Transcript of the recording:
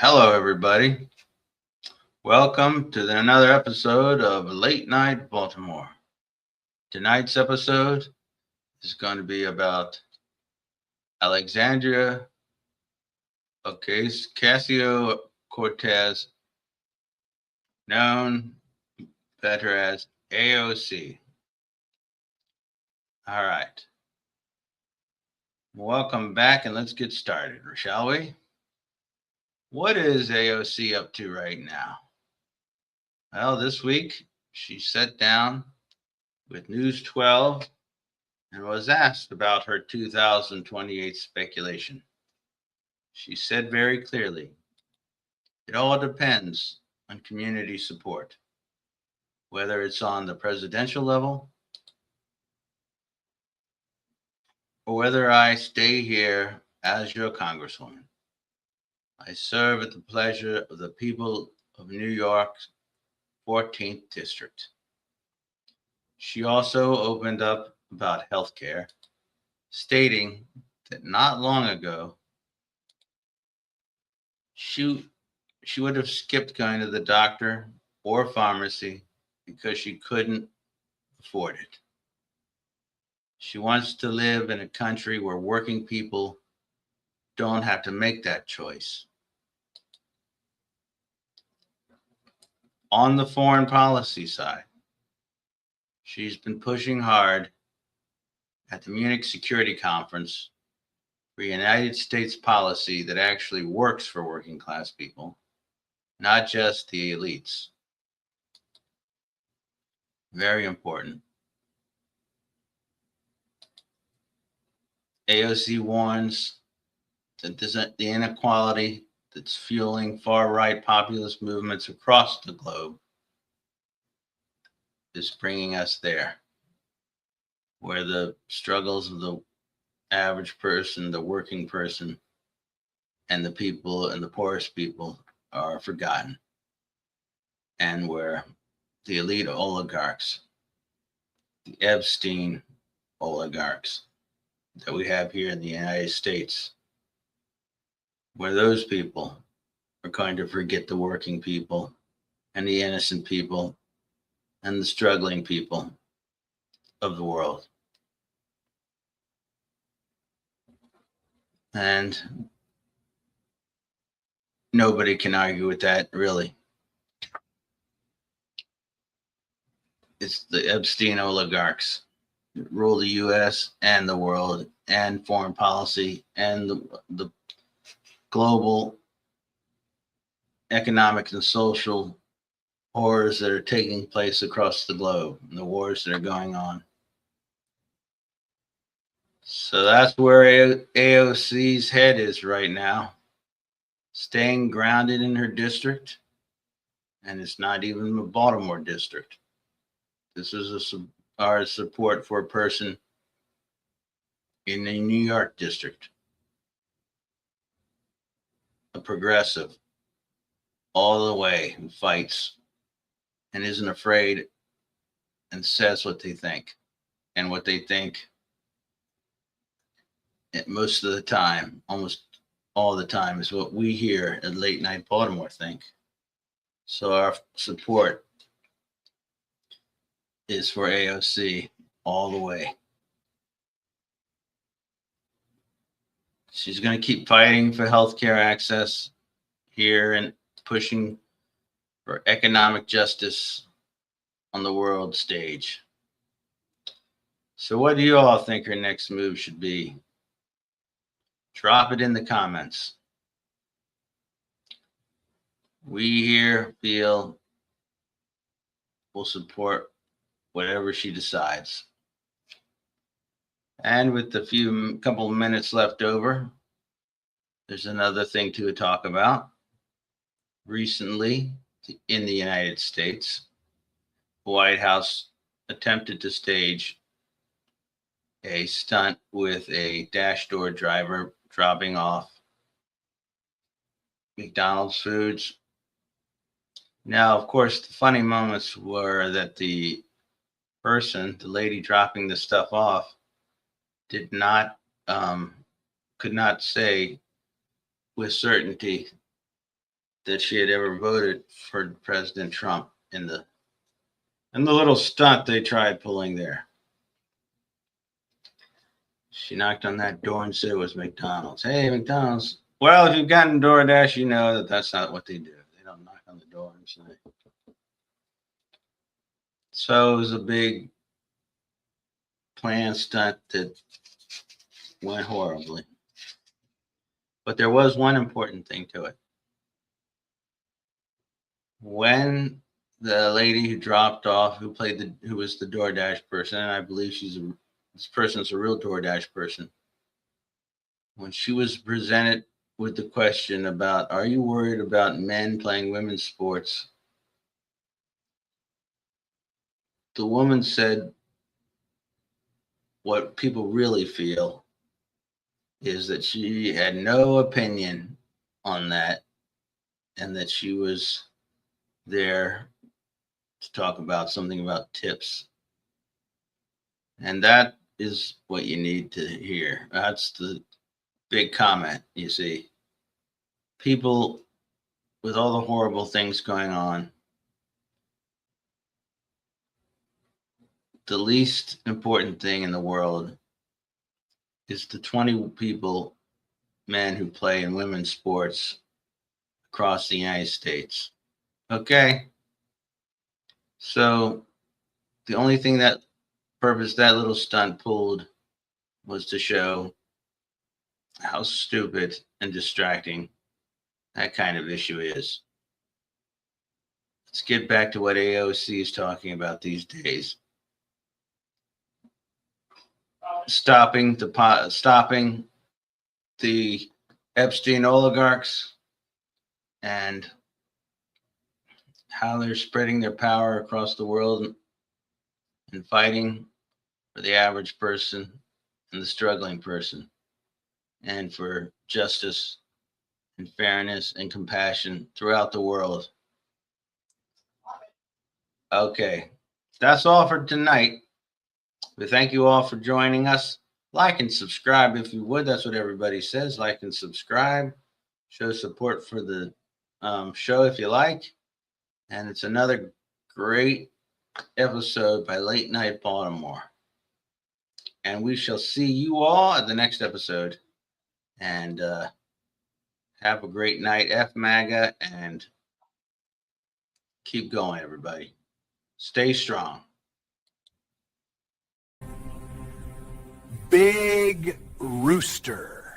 Hello, everybody. Welcome to another episode of Late Night Baltimore. Tonight's episode is going to be about Alexandria Ocasio-Cortez, known better as AOC. All right. Welcome back, and let's get started, shall we? What is AOC up to right now? Well, this week she sat down with News 12 and was asked about her 2028 speculation. She said very clearly, it all depends on community support, whether it's on the presidential level or whether I stay here as your congresswoman. I serve at the pleasure of the people of New York's 14th district. She also opened up about healthcare, stating that not long ago, she would have skipped going to the doctor or pharmacy because she couldn't afford it. She wants to live in a country where working people don't have to make that choice. On the foreign policy side, she's been pushing hard at the Munich Security Conference for United States policy that actually works for working class people, not just the elites. Very important. AOC warns that the inequality that's fueling far-right populist movements across the globe is bringing us there, where the struggles of the average person, the working person, and the people and the poorest people are forgotten, and where the elite oligarchs, the Epstein oligarchs that we have here in the United States, where those people are going to forget the working people and the innocent people and the struggling people of the world. And nobody can argue with that, really. It's the Epstein oligarchs that rule the US and the world and foreign policy and the global economic and social horrors that are taking place across the globe and the wars that are going on. So that's where AOC's head is right now, staying grounded in her district, and it's not even the Baltimore district. This is our support for a person in the New York district, a progressive, all the way, who fights and isn't afraid and says what they think. And what they think, most of the time, almost all the time, is what we here at Late Night Baltimore think. So our support is for AOC all the way. She's going to keep fighting for healthcare access here and pushing for economic justice on the world stage. So what do you all think her next move should be? Drop it in the comments. We here feel we'll support whatever she decides. And with the couple of minutes left over, there's another thing to talk about. Recently, in the United States, the White House attempted to stage a stunt with a dash door driver dropping off McDonald's foods. Now, of course, the funny moments were that the lady dropping the stuff off, could not say with certainty that she had ever voted for President Trump in the little stunt they tried pulling there. She knocked on that door and said it was McDonald's. Hey, McDonald's. Well, if you've gotten DoorDash, you know that that's not what they do. They don't knock on the door and say. So it was a big planned stunt that went horribly. But there was one important thing to it. When the lady who dropped off, who was the DoorDash person, and I believe this person's a real DoorDash person. When she was presented with the question about, are you worried about men playing women's sports? The woman said what people really feel is that she had no opinion on that and that she was there to talk about something about tips. And that is what you need to hear. That's the big comment, you see. People with all the horrible things going on, the least important thing in the world is the 20 people, men who play in women's sports across the United States. Okay? So the only thing that purpose that little stunt pulled was to show how stupid and distracting that kind of issue is. Let's get back to what AOC is talking about these days. Stopping the Epstein oligarchs and how they're spreading their power across the world and fighting for the average person and the struggling person, and for justice and fairness and compassion throughout the world. Okay, that's all for tonight. We thank you all for joining us. Like and subscribe if you would. That's what everybody says. Like and subscribe. Show support for the show if you like. And it's another great episode by Late Night Baltimore. And we shall see you all at the next episode. And have a great night, F MAGA, and keep going, everybody. Stay strong. Big Rooster.